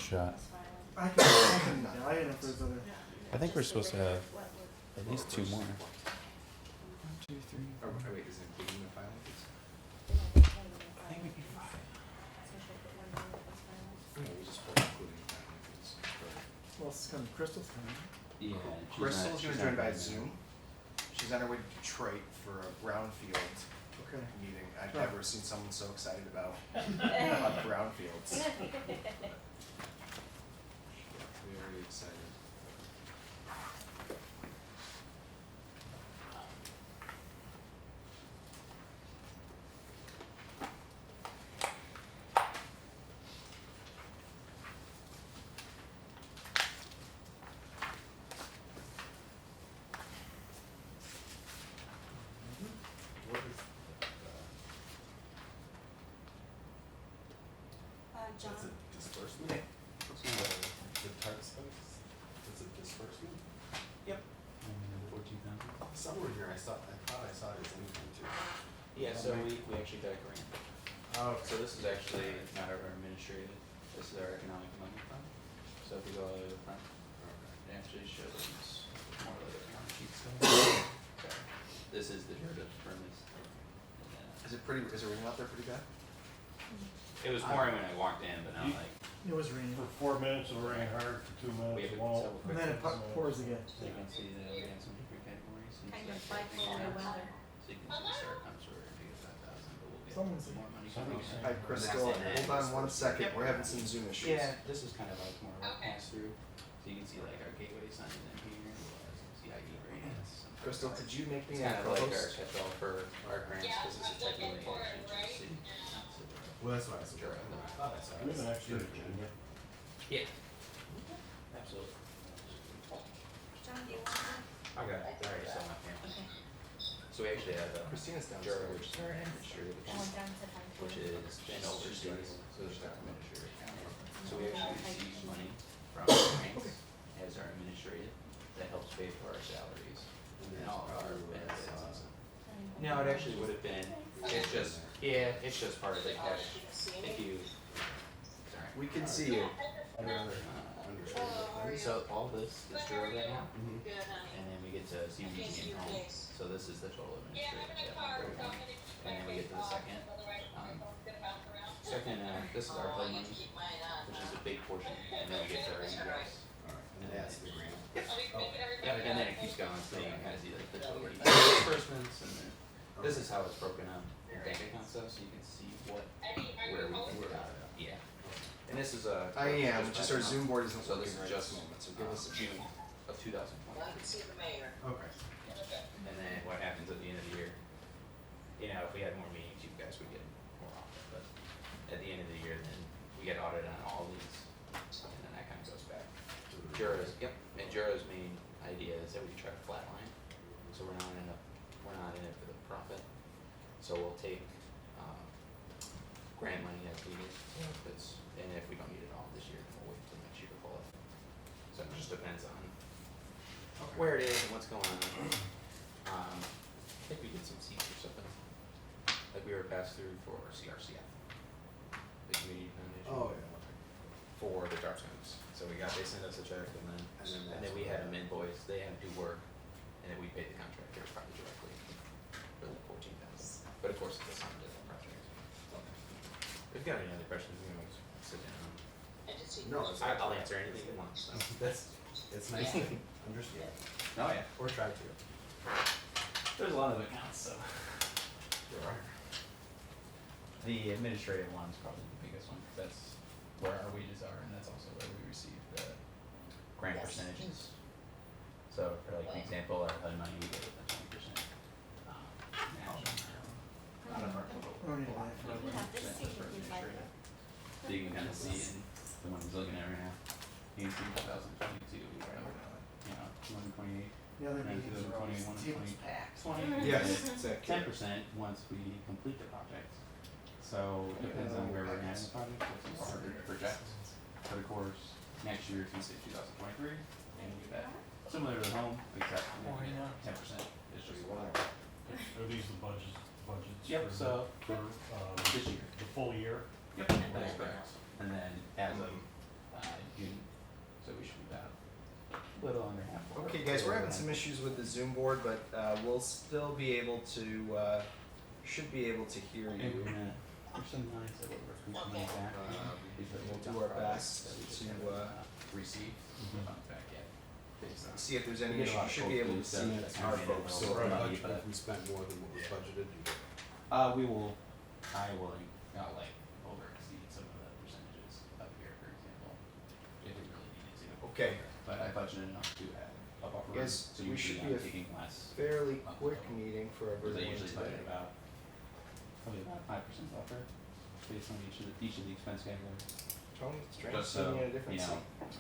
shot. I can die if there's other. I think we're supposed to have at least 2 more. 1, 2, 3. Oh, wait, is it including the filing fees? I think we can 5. Yeah, we just put including the filing fees. Well, it's kind of Crystal's time. Yeah. Crystal's gonna join by Zoom. She's on her way to Detroit for a brownfield Okay. meeting. I've Sure. never seen someone so excited about brownfields. Very excited. What is John. that's a disbursement? The tax spikes? It's a disbursement? Yep. 14,000. Somewhere here I thought I saw it as income too. Yeah, so we actually got a grant. Oh, So this is actually not our administrative, this is our economic development fund. So if you go all the way to the front, it actually shows more like a county sheet stuff. So this is the derivative permits. Is it raining out there pretty bad? It was pouring when I walked in, but now like, It was raining. For 4 minutes it'll rain hard, for 2 we minutes have it won't. several And quick then it fixes. pours again. So you can see that we have some different categories. So you Kind can of see bipolar like weather. So you can see start comes where we get 5,000, but we'll get Someone's some more money Someone's coming in. Hi, Crystal. Hold on one second. Yep. We're having some Zoom issues. Yeah, this is kind of like more of a pass through. So you can see like our gateway signs in here, CIE grants. Crystal, could you make It's me kind a of like our co-host? catch-all for our grants, because this is technically actually just well, that's what I saw. Sure. I thought I saw it. We can actually agenda. Yeah. Absolutely. John, do you want one? I got it. I already saw my family. Okay. So we actually have Christina's Jura, which is downstairs. our administrator, That one down to five. which is been overseas, so there's our administrator account. So we actually receive money from grants as our administrative, that helps pay for our salaries and all of our benefits and stuff. No, it actually would have been, it's just, yeah, it's just part of the cash, if you, sorry. We can see you. I don't understand that. So all this is Jura right now, Mhm. and then we get to CDBG and home, so this is the total administrative debt breakdown. And then we get to the second, this is our HUD money, which is a big portion, and then we get to our EBS. Alright, and that's the grant. Yeah, and then it keeps going, so you can kind of see like the total disbursements, and then this is how it's broken up in bank account stuff, so you can see where we got it. Yeah. And this is a. I am, just our Zoom board isn't So this working is right at just this moment, so give us a June of 2020. Okay. And then what happens at the end of the year, you know, if we had more meetings, you guys would get more often, but at the end of the year, then we get audited on all these, and then that kind of goes back. Jura's, and Jura's main idea is that we try to flatline, so we're not in it for the profit. So we'll take, grant money as needed, and if we don't need it all this year, then we'll wait till next year to pull it. So it just depends on where it is and what's going on. I think we did some seats or something, like we were passed through for CRCF, the Community Foundation. Oh, yeah, okay. For the dark homes. So they sent us a check and then we had them invoice, they had to do work, and then we paid the contractors probably directly for the 14,000. But of course, it's a sum to the project. If you've got any other questions, we can always sit down. No, it's. I'll answer anything you want, so. It's nice to understand. Oh, yeah. Or try to. There's a lot of accounts, so. There are. The administrative one is probably the biggest one, 'cause that's where our wages are, and that's also where we receive the grant percentages. So for like example, our HUD money, we get a 20% match on our, out of our total. I don't need that. You have this seat if you'd like it. So you can kind of see in the one he's looking at right now, you can see 2022, we were, you know, 228. The other And meetings are always 2021, tables packed. 20. Yes, it's accurate. 10% once we complete the project. So it depends on where we're at in the project, it's harder to project. But of course, next year, if you say 2023, and you get that similar to the home, except 10% is just water. Are these the budgets Yep, for, so for, this year. the full year? Yep, that is correct. And then as of guys, we're having some issues with the Zoom board, but we'll still be able to, should be able to hear And you. we're gonna, there's some lines that we're repeating back. We'll do our best to Receive, Mhm. back yet. see if there's any We get a issues. lot You of should be able to folks see who send our it folks. in So over Right, money, but but, if we spent more than what was budgeted, you get. we will, I will, like, over exceed some of the percentages up here, for example, if we really needed to. Okay. But I budgeted enough to have a buffer room, Guess so we usually should be I'm a taking less, fairly quick meeting for because I everyone usually today. budget about, probably about 5% buffer, based on each of the expense categories. Tony, strange Just seeing so, you in a different you know, seat.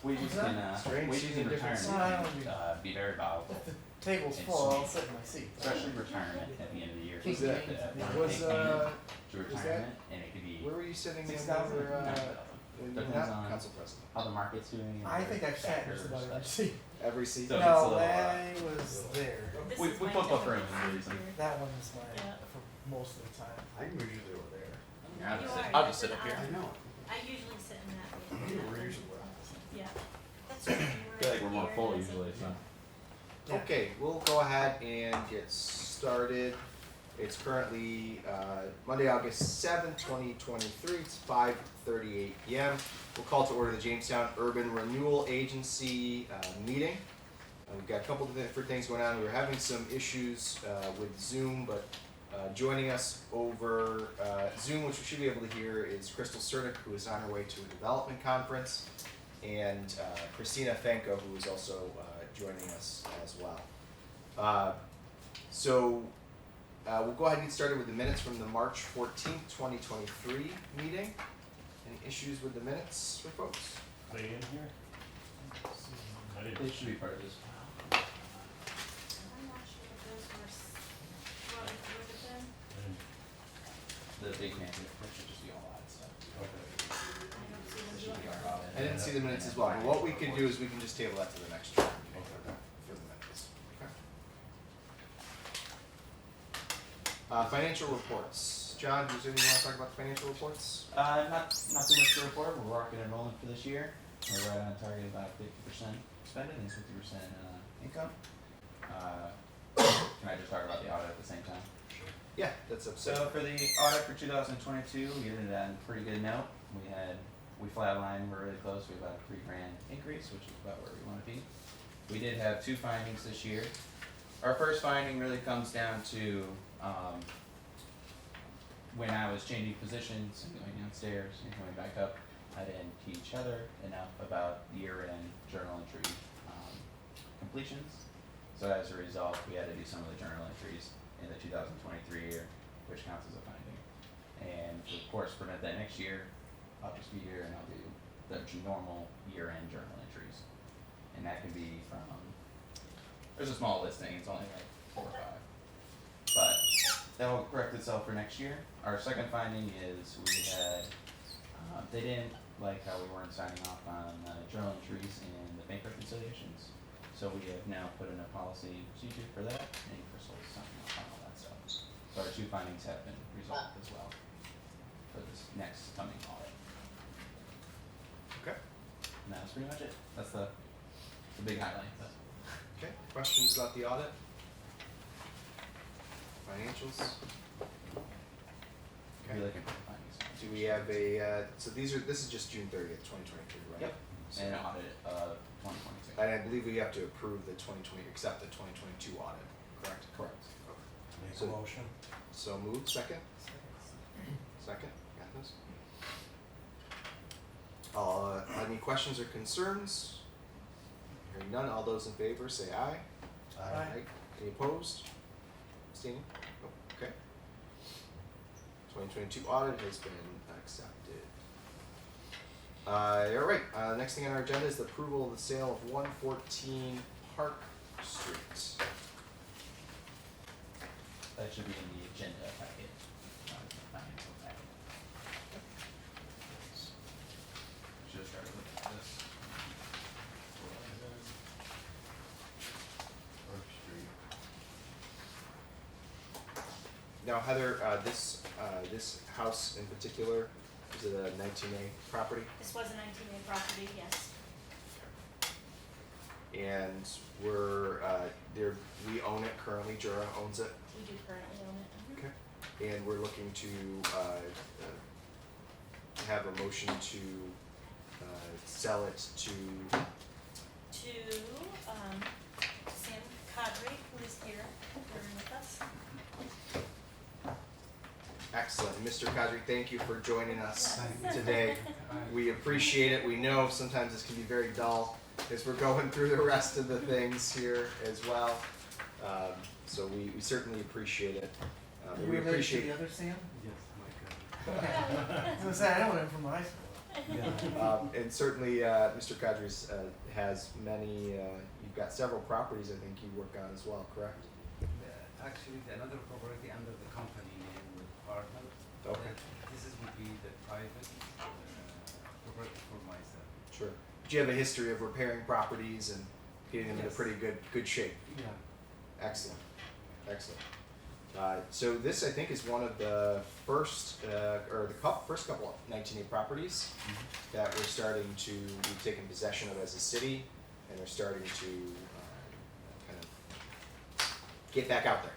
wages that? in, Strange wages seeing in a different retirement seat. can, be very volatile, If the table's It's full, I'll sweet. sit in my seat. especially retirement at the end of the year. Who's You that? get the Was, take payment was to that- retirement, and it could be where were you sitting when 6,000, you were, 9,000. when you were Depends not on council president? how the market's doing. and I other think I've sat in just factors, about every but- seat. Every seat? So- it's a No, little, I was there. This We- is we my put buffer typical in the reason. here. That one was mine Yeah. for most of the time. I'm usually over there. Yeah, You I'll are, sit- I'll just sit up here. I know. I usually sit in that Yeah, way. we're usually opposite. Yeah. That's right. I feel like we're more full usually, so. Yeah. Okay, we'll go ahead and get started. It's currently Monday, August 7th, 2023. It's 5:38 p.m. We'll call to order the Jamestown Urban Renewal Agency meeting. We've got a couple of different things going on. We were having some issues with Zoom, but joining us over Zoom, which we should be able to hear, is Crystal Cernick, who is on her way to a development conference, and Christina Fenko, who is also joining us as well. So we'll go ahead and get started with the minutes from the March 14th, 2023 meeting. Any issues with the minutes for folks? They in here? I They didn't should be part of this. I'm not sure if those were running through with them. and, The big man, that should just be all that stuff. okay. I don't see them That should be doing our it. audit. I didn't see the minutes as well, but what we can do is we can just table that to the next meeting for the minutes. Okay. Financial reports. John, do you want to talk about the financial reports? Not too much to report. We're rocking and rolling for this year. We're right on target, about 50% expended and 50% income. Can I just talk about the audit at the same time? Yeah, that's up. So for the audit for 2022, we ended on a pretty good note. We flatlined, we're really close. We have about a $3,000 increase, which is about where we want to be. We did have 2 findings this year. Our first finding really comes down to when I was changing positions and going downstairs and coming back up, I didn't teach Heather enough about year-end journal entry completions. So as a result, we had to do some of the journal entries in the 2023 year, which counts as a finding. And to, of course, prevent that next year, I'll just be here and I'll do the normal year-end journal entries. And that can be from, there's a small listing, it's only like 4 or 5. But that'll correct itself for next year. Our second finding is we had, they didn't like how we weren't signing off on journal entries and the bank reconciliations. So we have now put in a policy procedure for that, and Crystal's signing off on all that stuff. So our 2 findings have been resolved as well for this next coming audit. Okay. And that's pretty much it. That's the big highlight. So. Okay. Questions about the audit? Financials? Okay. Really looking for the findings. Do we have a, so this is just June 30th, 2023, right? Yep. So- And an audit of 2026. And I believe we have to approve the 2020, accept the 2022 audit, correct? Correct. Make a So- motion. So moved, second? Second, got this? Any questions or concerns? Hearing none, all those in favor say aye. Aye. Any opposed? Abstaining? Nope, okay. 2022 audit has been accepted. Alright, next thing on our agenda is the approval of the sale of 114 Park Street. That should be in the agenda packet, not the financial packet. Should have started with this. Park Street. Now Heather, this house in particular, is it a 19A property? This was a 19A property, yes. and we're we own it currently. Jura owns it. We do currently own it. Okay. And we're looking to have a motion to sell it to. To, Sam Cadre, who is here, with us. Excellent. Mr. Kadri, thank you for joining us Yes. today. We appreciate it. We know sometimes this can be very dull as we're going through the rest of the things here as well. So we certainly appreciate it. You We related to appreciate the other Sam? Yes, I was gonna say, I know him from high school. and certainly Mr. Kadri has many, you've got several properties I think you work on as well, correct? Actually, another property under the company name with partner. Okay. This would be the private property for myself. Sure. Do you have a history of repairing properties and getting them in a Yes. pretty good shape? Yeah. Excellent, excellent. So this, I think, is one of the first, or the first couple of 19A properties that we're starting to, we've taken possession of as a city, and we're starting to kind of get back out there,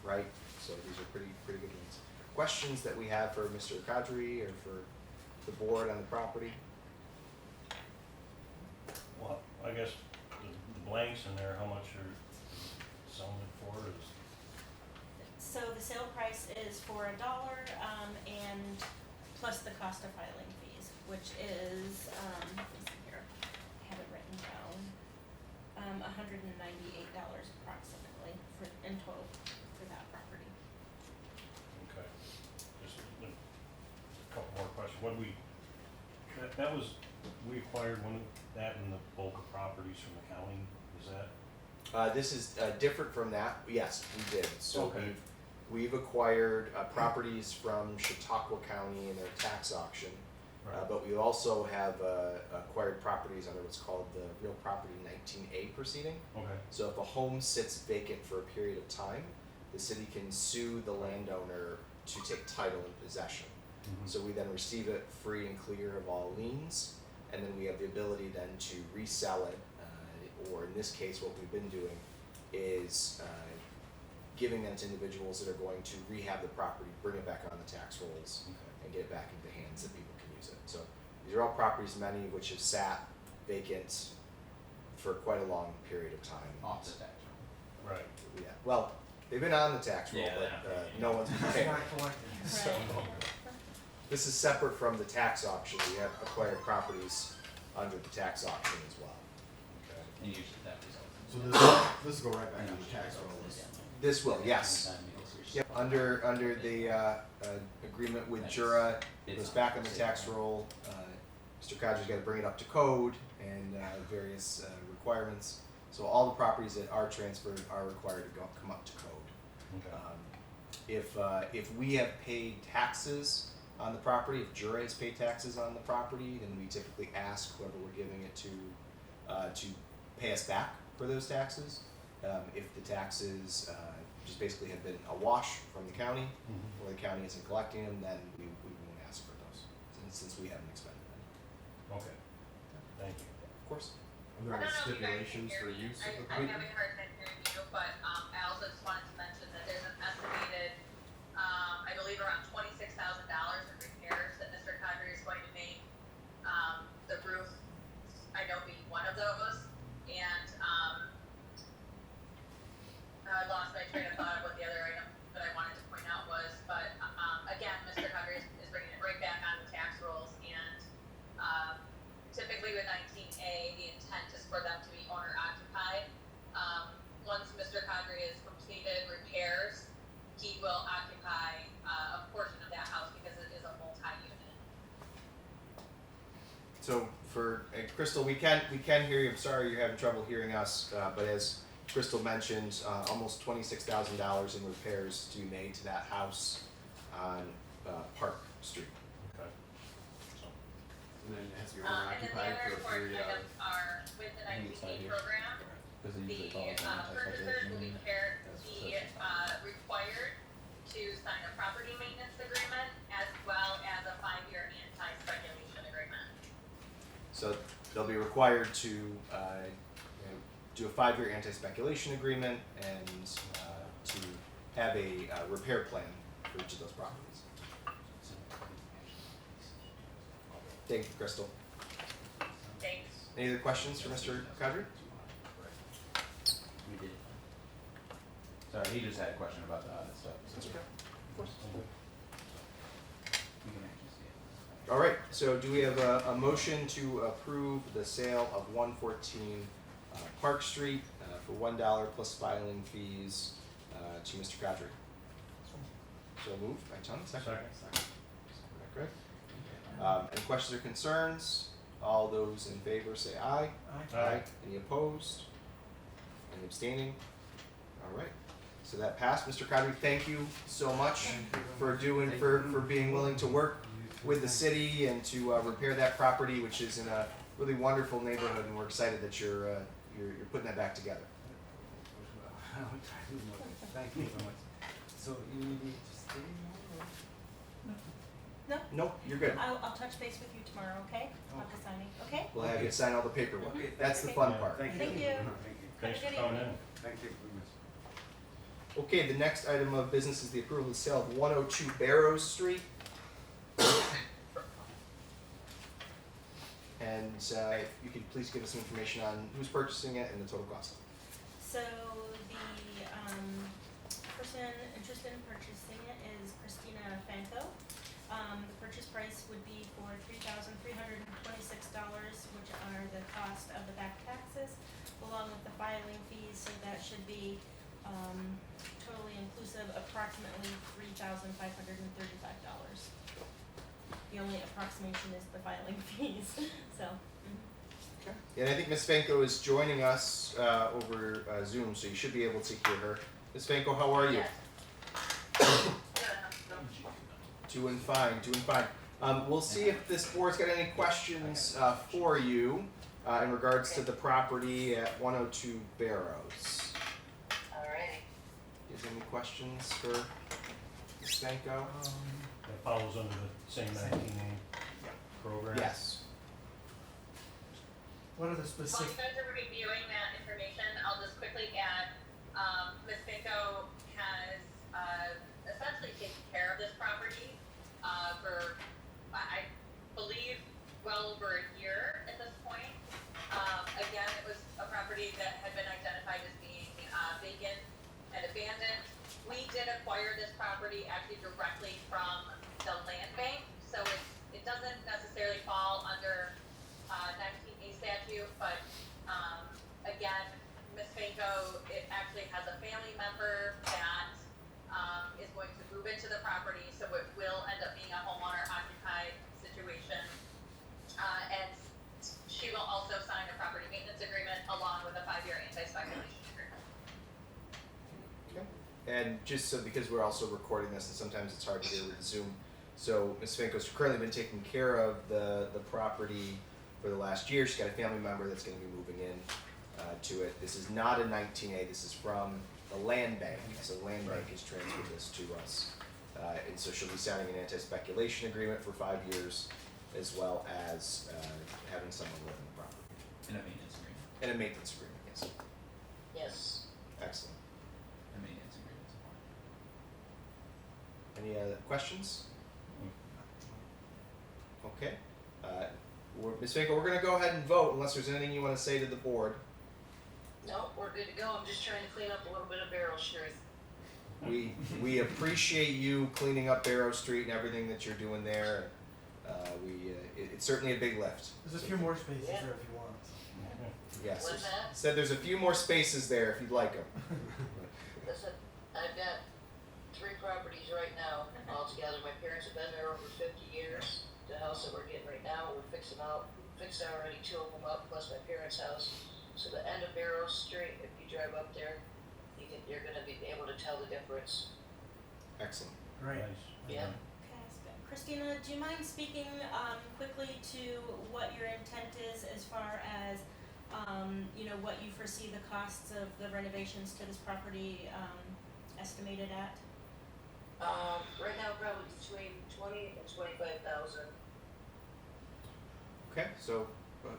right? So these are pretty good ones. Questions that we have for Mr. Kadri or for the board on the property? Well, I guess the blanks in there, how much are selling it for is, So the sale price is for $1, and plus the cost of filing fees, which is, let's see here, I have it written down, $198 approximately in total for that property. okay. Just a couple more questions. What that was, we acquired that and the bulk of properties from the county, is that? This is different from that. Yes, we did. So Okay. we've acquired properties from Chautauqua County in their tax auction, but we also have acquired properties under what's called the Real Property 19A proceeding. Okay, So if a home sits vacant for a period of time, the city can sue the landowner to take title and possession. Mhm. So we then receive it free and clear of all liens, and then we have the ability then to resell it, or in this case, what we've been doing is giving them to individuals that are going to rehab the property, bring it back on the tax rolls, okay. and get it back into hands that people can use it. So these are all properties, many of which have sat vacant for quite a long period of time. Off the tax roll. Right. Yeah, well, they've been on the tax roll, Yeah, but they no one's It's paid. not collected. So- Right. This is separate from the tax auction. We have acquired properties under the tax auction as well. Okay. And usually that results So in. this will go right back on the tax roll. This will, yes. Yep, under the agreement with Jura, it goes back on the tax roll. Mr. Kadri's gotta bring it up to code and various requirements. So all the properties that are transferred are required to come up to code. Okay. If we have paid taxes on the property, if Jura has paid taxes on the property, then we typically ask whoever we're giving it to pay us back for those taxes. If the taxes just basically have been a wash from the county, Mhm. or the county isn't collecting them, then we won't ask for those, since we haven't expended them. Okay, thank you. Of course. Are there any stipulations for use of the I'm property? having a hard time hearing you, but I also just wanted to mention that there's an estimated, I believe around $26,000 in repairs that Mr. Cadre is going to make. The roof, I know being one of those, and I lost my train of thought of what the other item that I wanted to point out was, but again, Mr. Cadre is bringing it right back on the tax rolls, and typically with 19A, the intent is for them to be owner occupied. Once Mr. Cadre has completed repairs, he will occupy a portion of that house because it is a multi-unit. So for Crystal, we can hear you. I'm sorry you're having trouble hearing us, but as Crystal mentioned, almost $26,000 in repairs to be made to that house on Park Street. Okay. So, And then it has to be owner And then the occupied other for a important period of. items are with the 19A program, Because they the usually follow purchasers will be required to sign a property maintenance agreement as well as a 5-year anti-speculation agreement. So they'll be required to do a 5-year anti-speculation agreement and to have a repair plan for each of those properties. Thank you, Crystal. Thanks. Any other questions for Mr. Kadri? We did. Sorry, he just had a question about the audit stuff. So That's okay. Of course. we can actually see it. All right, so do we have a motion to approve the sale of 114 Park Street for $1 plus filing fees to Mr. Kadri? So moved by Tom, second. Second. By Greg. Any questions or concerns? All those in favor say aye. Aye. Any opposed? Any abstaining? All right, so that passed. Mr. Kadri, thank you so much for being willing to work with the city and to repair that property, which is in a really wonderful neighborhood, and we're excited that you're putting that back together. I will try to do more. Thank you so much. So you need me to stay more? No, Nope, you're good. I'll touch base with you tomorrow, okay? I'll be signing, okay? We'll have you sign all the paperwork. Okay, That's the you. fun part. Thank you. Thank you. Thanks Have for a good coming in. evening. Thank you very much. Okay, the next item of business is the approval of the sale of 102 Barrows Street. And if you could please give us some information on who's purchasing it and the total cost. So the person interested in purchasing it is Christina Fanco. The purchase price would be for $3,326, which are the cost of the back taxes, along with the filing fees, so that should be totally inclusive, approximately $3,535. The only approximation is the filing fees, so. Okay. And I think Ms. Fanco is joining us over Zoom, so you should be able to hear her. Ms. Fanco, how are you? Yes. Doing fine, doing fine. We'll see if this board's got any questions for you in regards to the property at 102 Barrows. Alrighty. Is there any questions for Ms. Fanco? That follows under the same 19A program. Yes. What are the While specific? you guys are reviewing that information, I'll just quickly add, Ms. Finko has, essentially taken care of this property, for, I believe, well over a year at this point. Again, it was a property that had been identified as being, vacant and abandoned. We did acquire this property actually directly from the land bank, so it doesn't necessarily fall under, 19A statute, but, again, Ms. Fanco, it actually has a family member that, is going to move into the property, so it will end up being a homeowner occupied situation. And she will also sign a property maintenance agreement along with a 5-year anti-speculation agreement. Okay. And just so, because we're also recording this and sometimes it's hard to hear with Zoom, so Ms. Fanco's currently been taking care of the property for the last year. She's got a family member that's gonna be moving in to it. This is not a 19A, this is from the land bank, so the land bank has transferred this to us. And so she'll be signing an anti-speculation agreement for 5 years, as well as having someone live in the property. And a maintenance agreement. And a maintenance agreement, yes. Yes. Excellent. A maintenance agreement is important. Any other questions? Okay. Ms. Finkel, we're gonna go ahead and vote unless there's anything you wanna say to the board. No, we're good to go. I'm just trying to clean up a little bit of Barrow Street. We appreciate you cleaning up Barrow Street and everything that you're doing there. It's certainly a big lift. There's a few more spaces there if you want. Yes. What's that? Said there's a few more spaces there if you'd like them. Listen, I've got 3 properties right now altogether. My parents have been there over 50 years. The house that we're getting right now, we're fixing already 2 of them up, plus my parents' house. So the end of Barrow Street, if you drive up there, you're gonna be able to tell the difference. Excellent. Right. Nice. Yeah. Okay, that's good. Christina, do you mind speaking quickly to what your intent is as far as what you foresee the costs of the renovations to this property estimated at? Right now, probably between 20 and 25,000. Okay, so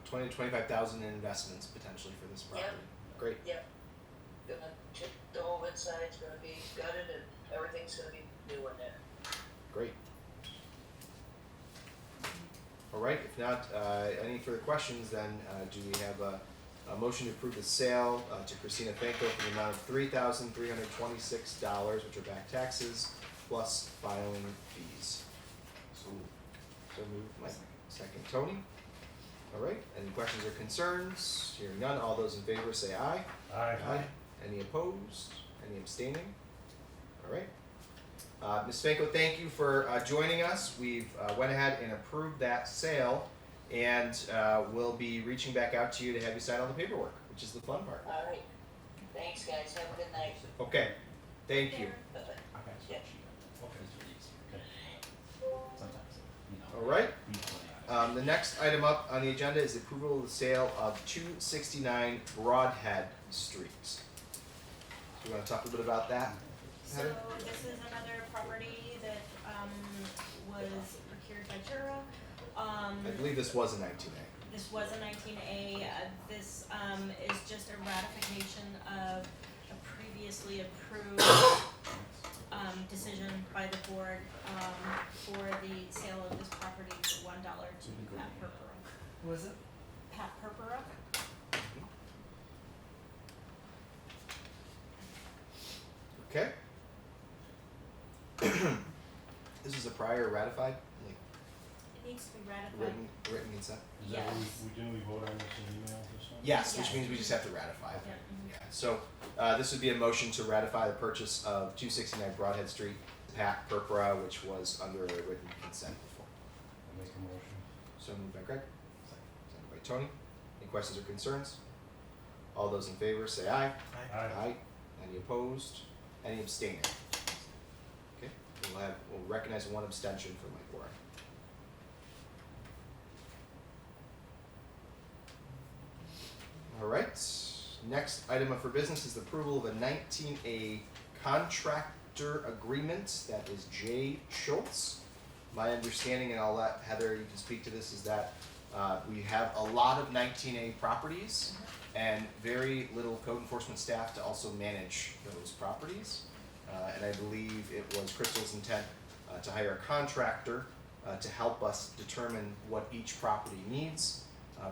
20 to 25,000 in investments potentially for this property. Great. Yep. Gonna chip, the whole inside's gonna be gutted and everything's gonna be new in there. Great. All right, if not, any further questions, then do we have a motion to approve the sale to Christina Fanco for the amount of $3,326, which are back taxes, plus filing fees? So, So moved, Mike. Second, Tony. All right, any questions or concerns? Hearing none, all those in favor say aye. Aye. Any opposed? Any abstaining? All right. Ms. Fanco, thank you for joining us. We've went ahead and approved that sale, and we'll be reaching back out to you to have you sign all the paperwork, which is the fun part. Alright, thanks guys, have a good night. Okay, thank you. Bye-bye. Okay. Yeah. All right. The next item up on the agenda is the approval of the sale of 269 Broadhead Street. So you want to talk a little bit about that? So this is another property that, was procured by Jura. I believe this was a 19A. This was a 19A. This is just a ratification of a previously approved decision by the board for the sale of this property for $1 to Pat Purpura. Who is it? Pat Purpura. Okay. This was a prior ratified, like It needs to be ratified. written consent? Is that what Yes. didn't we vote on this in email this time? Yes, which Yes. means we just have to ratify it. Yeah, mhm. Yeah, so this would be a motion to ratify the purchase of 269 Broadhead Street, Pat Purpura, which was under a written consent before. I make a motion. So moved by Greg, seconded by Tony. Any questions or concerns? All those in favor say aye. Aye. Any opposed? Any abstaining? Okay, we'll recognize one abstention for Mike Warren. All right, next item up for business is the approval of a 19A contractor agreement. That is Jay Schultz. My understanding, and I'll let Heather, you can speak to this, is that we have a lot of 19A properties and very little code enforcement staff to also manage those properties. And I believe it was Crystal's intent to hire a contractor to help us determine what each property needs,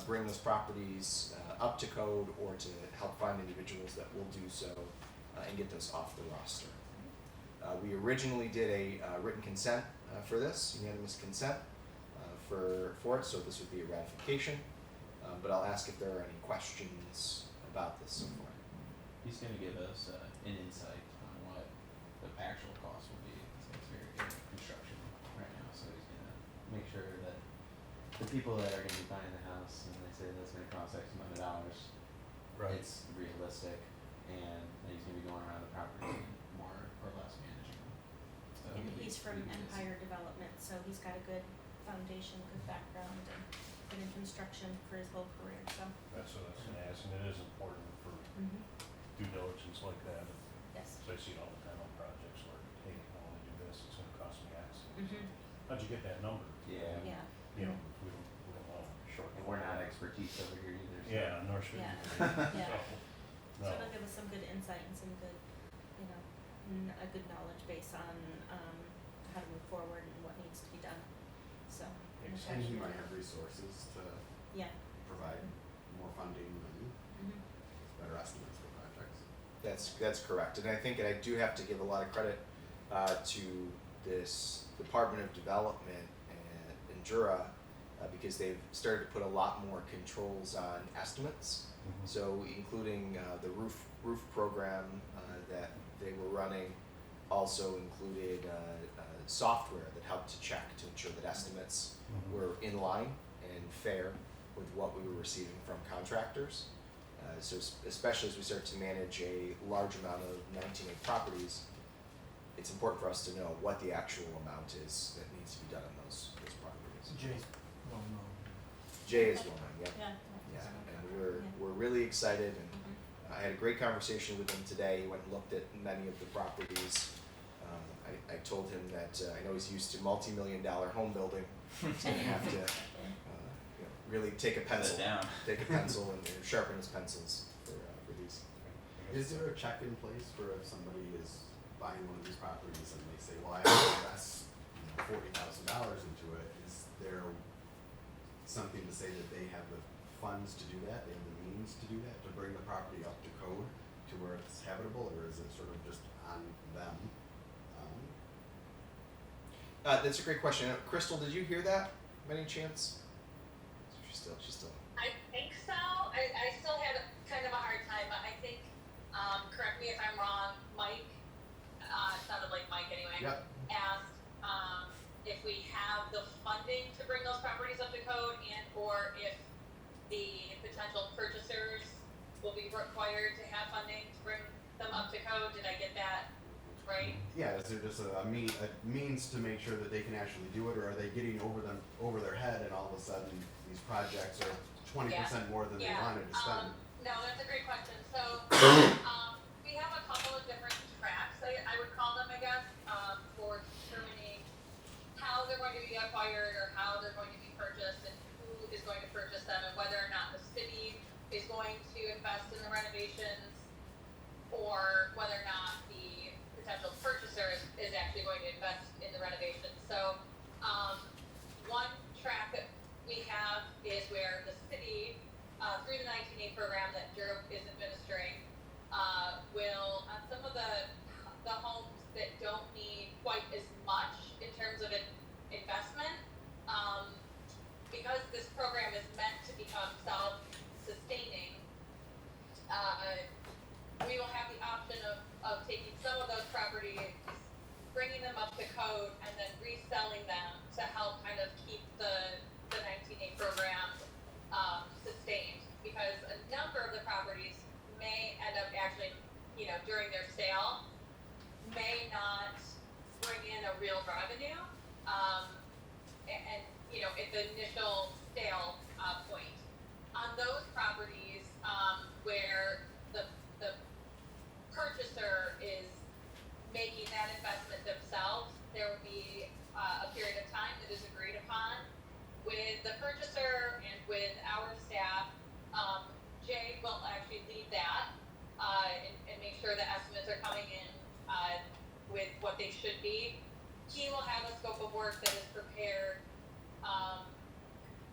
bring those properties up to code, or to help find individuals that will do so and get those off the roster. We originally did a written consent for this, unanimous consent for it, so this would be a ratification. But I'll ask if there are any questions about this so far. He's gonna give us an insight on what the actual cost will be. So it's very good at construction right now, so he's gonna make sure that the people that are gonna be buying the house, and they say that's gonna cost X amount of dollars, Right. it's realistic, and that he's gonna be going around the property more or less managing them. So And it'll be he's from pretty busy. Empire Development, so he's got a good foundation, good background, and been in construction for his whole career, so. That's what I was gonna ask, and it is important for due diligence like that. Yes. So I see it all the time on projects where, hey, I wanna do this, it's gonna cost me X. Mhm. How'd you get that number? Yeah. Yeah. You know, we don't wanna short. And we're not expertise over here either, so. Yeah, nor should we. Yeah. Yeah. No. So it'll give us some good insight and some good, you know, a good knowledge base on, how to move forward and what needs to be done, so. And it's and he actually- might have resources to Yeah. provide more funding and Mhm. better estimates for projects. That's correct, and I think, and I do have to give a lot of credit to this Department of Development and Jura, because they've started to put a lot more controls on estimates. Mhm. So including the roof program that they were running also included software that helped to check to ensure that estimates Mhm. were in line and fair with what we were receiving from contractors. So especially as we start to manage a large amount of 19A properties, it's important for us to know what the actual amount is that needs to be done on those properties. Jay's well known. Jay is one, yeah. Yeah. Yeah, and we're really excited, and I had a great conversation with him today. He went and looked at many of the properties. I told him that I know he's used to multi-million-dollar home building. He's gonna have to really take a pencil, down. take a pencil and sharpen his pencils for these. Okay. Is there a check in place for if somebody is buying one of these properties and they say, well, I have to invest, $40,000 into it, is there something to say that they have the funds to do that, they have the means to do that, to bring the property up to code to where it's habitable, or is it sort of just on them? That's a great question. Crystal, did you hear that by any chance? She's still. I think so. I still had kind of a hard time, but I think, correct me if I'm wrong, Mike, sounded like Mike anyway, Yep. asked, if we have the funding to bring those properties up to code and or if the potential purchasers will be required to have funding to bring them up to code. Did I get that right? Yeah, is there just a means to make sure that they can actually do it, or are they getting over their head, and all of a sudden these projects are 20% more than they wanted to spend? No, that's a great question. So, we have a couple of different tracks, I would call them, I guess, for determining how they're going to be acquired or how they're going to be purchased and who is going to purchase them and whether or not the city is going to invest in the renovations or whether or not the potential purchaser is actually going to invest in the renovations. So, one track that we have is where the city, through the 19A program that Durham is administering, will, on some of the homes that don't need quite as much in terms of an investment, because this program is meant to become self-sustaining, we will have the option of taking some of those properties, bringing them up to code, and then reselling them to help kind of keep the 19A program sustained. Because a number of the properties may end up actually, during their sale, may not bring in a real revenue, and at the initial sale point. On those properties where the purchaser is making that investment themselves, there will be a period of time that is agreed upon with the purchaser and with our staff. Jay will actually lead that and make sure the estimates are coming in with what they should be. He will have a scope of work that is prepared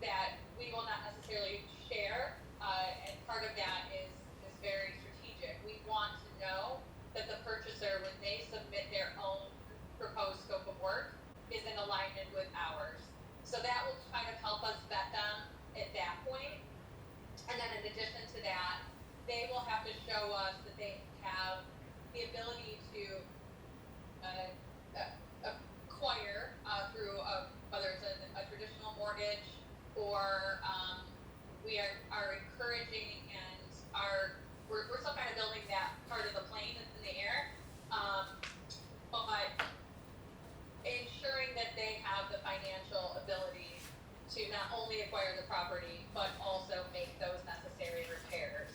that we will not necessarily share, and part of that is very strategic. We want to know that the purchaser, when they submit their own proposed scope of work, is in alignment with ours. So that will kind of help us vet them at that point. And then in addition to that, they will have to show us that they have the ability to acquire through whether it's a traditional mortgage or we are encouraging and we're still kind of building that part of the plane that's in the air, but ensuring that they have the financial ability to not only acquire the property but also make those necessary repairs.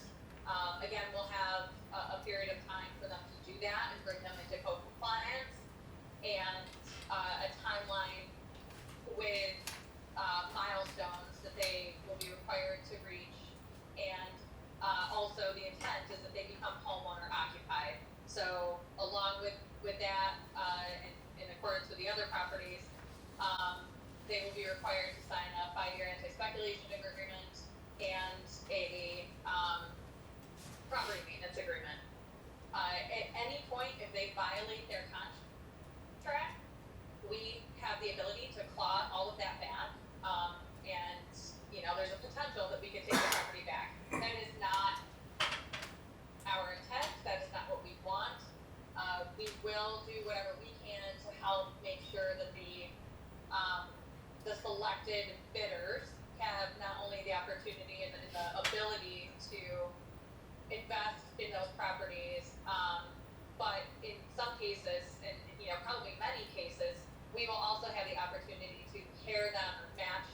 Again, we'll have a period of time for them to do that and bring them into code compliance, and a timeline with milestones that they will be required to reach, and also the intent is that they become homeowner occupied. So along with that, in accordance with the other properties, they will be required to sign a 5-year anti-speculation agreement and a property maintenance agreement. At any point, if they violate their contract, we have the ability to claw all of that back, and there's a potential that we could take the property back. That is not our intent. That is not what we want. We will do whatever we can to help make sure that the selected bidders have not only the opportunity and the ability to invest in those properties, but in some cases, and probably many cases, we will also have the opportunity to pair them, match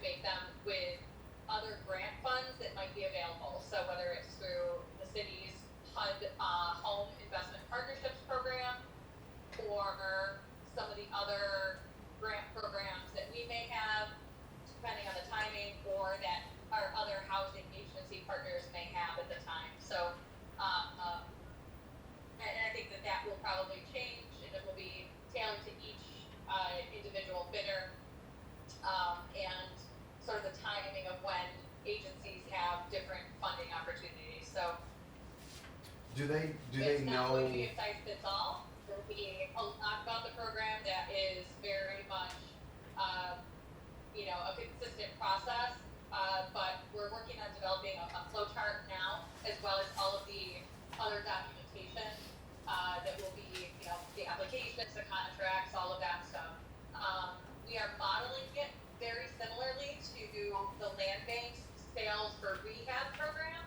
make them with other grant funds that might be available. So whether it's through the city's HUD Home Investment Partnerships program or some of the other grant programs that we may have, depending on the timing, or that our other housing agency partners may have, and So, and I think that that will probably change, and it will be tailored to each individual bidder, and sort of the timing of when agencies have different funding opportunities. So Do they it's not know? going to be a size fits all. There'll be a lot about the program that is very much, a consistent process. But we're working on developing a flow chart now, as well as all of the other documentation that will be, the applications, the contracts, all of that stuff. We are modeling it very similarly to the land banks sales for rehab program,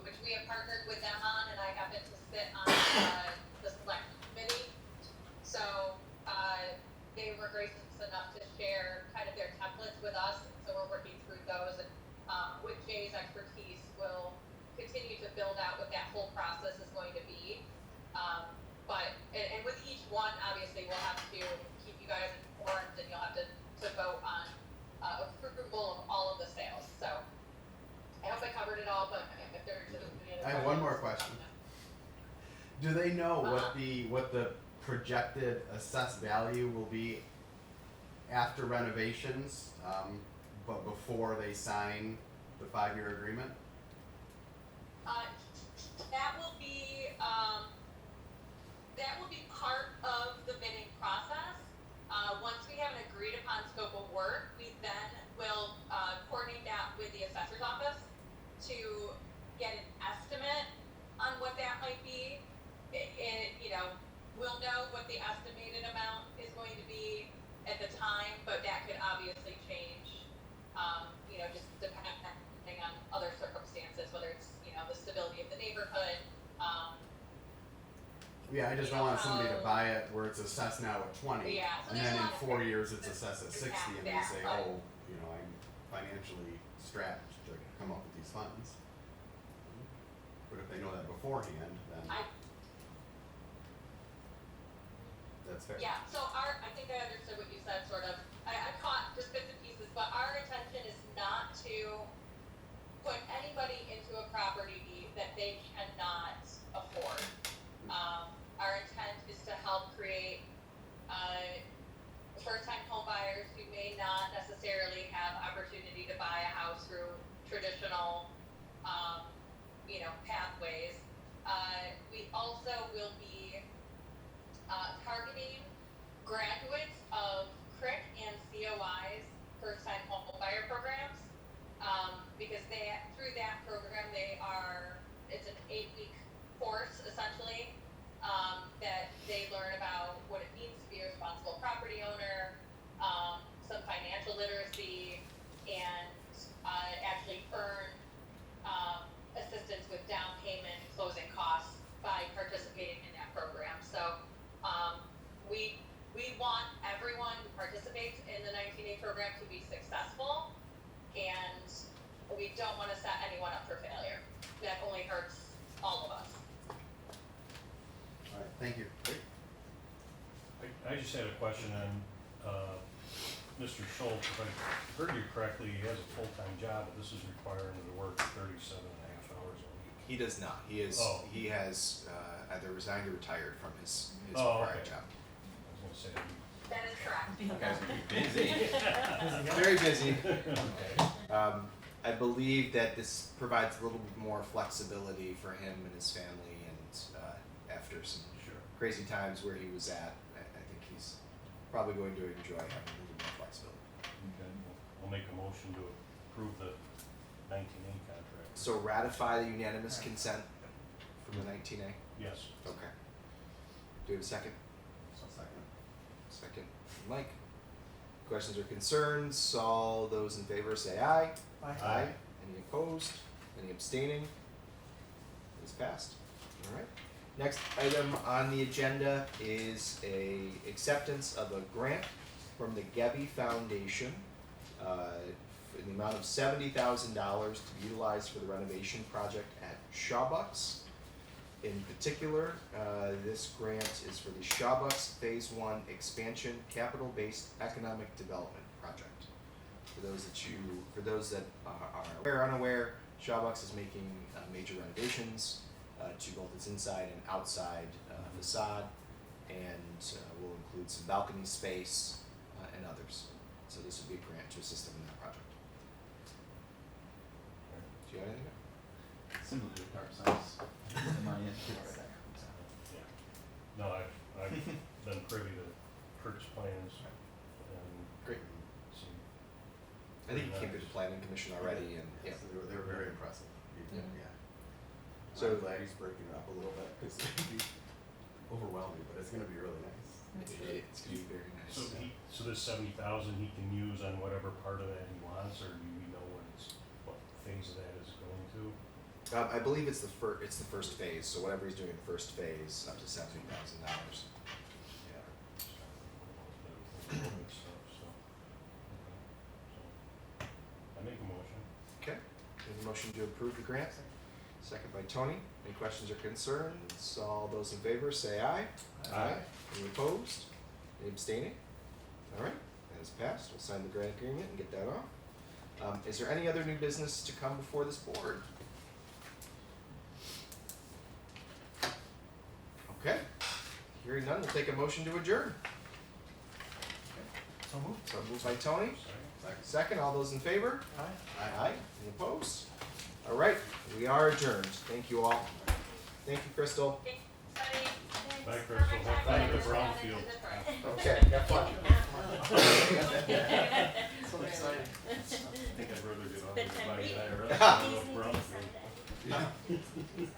which we have partnered with them on, and I happen to sit on the select committee. So they were gracious enough to share kind of their templates with us, and so we're working through those. And with Jay's expertise, we'll continue to build out what that whole process is going to be. But with each one, obviously, we'll have to keep you guys informed, and you'll have to vote on approval of all of the sales. So I hope I covered it all, but if there's any other I have one more question. Do they know what the projected assessed value will be after renovations, but before they sign the 5-year agreement? That will be part of the bidding process. Once we have an agreed upon scope of work, we then will coordinate that with the assessor's office to get an estimate on what that might be. We'll know what the estimated amount is going to be at the time, but that could obviously change, just depending on other circumstances, whether it's, the stability of the neighborhood. Yeah, I just don't want somebody to buy it where it's assessed now at 20, Yeah, so and there's then a in lot of 4 years it's assessed at 60, and they say, but- oh, I'm financially strapped to come up with these funds. But if they know that beforehand, then that's fair. Yeah, so I think I understood what you said, sort of. I caught just bits and pieces, but our intention is not to put anybody into a property that they cannot afford. Our intent is to help create first-time home buyers who may not necessarily have opportunity to buy a house through traditional, pathways. We also will be targeting graduates of CRIC and COI's first-time home buyer programs, because through that program it's an 8-week course essentially, that they learn about what it means to be a responsible property owner, some financial literacy, and actually earn assistance with down payment and closing costs by participating in that program. So we want everyone who participates in the 19A program to be successful, and we don't want to set anyone up for failure. That only hurts all of us. All right, thank you. I just had a question on, Mr. Schultz, if I heard you correctly, he has a full-time job, but this is requiring him to work 37 and a half hours a week. He does not. He is. Oh. He has either resigned or retired from his Oh, prior okay. job. I was gonna say, That is correct. You guys would be busy. Very busy. I believe that this provides a little bit more flexibility for him and his family, and after some sure. crazy times where he was at, I think he's probably going to enjoy having a little more flexibility. Okay, we'll make a motion to approve the 19A contract. So ratify the unanimous consent from the 19A? Yes. Okay. Do we have a second? Second, Mike. Questions or concerns? All those in favor say aye. Aye. Any opposed? Any abstaining? It is passed. All right. Next item on the agenda is a acceptance of a grant from the Gebby Foundation in the amount of $70,000 to be utilized for the renovation project at Shawbucks. In particular, this grant is for the Shawbucks Phase 1 Expansion Capital-Based Economic Development Project. For those that are aware or unaware, Shawbucks is making major renovations to both its inside and outside facade, and will include some balcony space and others. So this would be a grant to assist them in that project. Do you have anything? Similar to Dark Souls. The money in it. Yeah. No, I've been privy to purchase plans and Great. some. I think it came through nice. the planning commission already, and yeah. So they were very impressive. Yeah. Yeah. So- I'm glad he's breaking it up a little bit, cause it can be overwhelming, but it's gonna be really nice. It's gonna be very nice. So this 70,000 he can use on whatever part of that he wants, or do we know what phase of that is going to? I believe it's the first phase. So whatever he's doing in the first phase, up to $70,000. Yeah. I make a motion. Okay. There's a motion to approve the grant. Second by Tony. Any questions or concerns? All those in favor say aye. Aye. Any opposed? Any abstaining? All right. That is passed. We'll sign the grant agreement and get that off. Is there any other new business to come before this board? Okay. Hearing none, we'll take a motion to adjourn. So moved. So moved by Tony. Second, all those in favor? Aye. Aye. Any opposed? All right, we are adjourned. Thank you all. Thank you, Crystal. Thanks, buddy. Bye, Crystal. Perfect Have timing. fun at the brownfield. Okay, have fun. So exciting. I think I'd rather get on The with 10 my feet. guy or These else. need to be Brownfield. signed.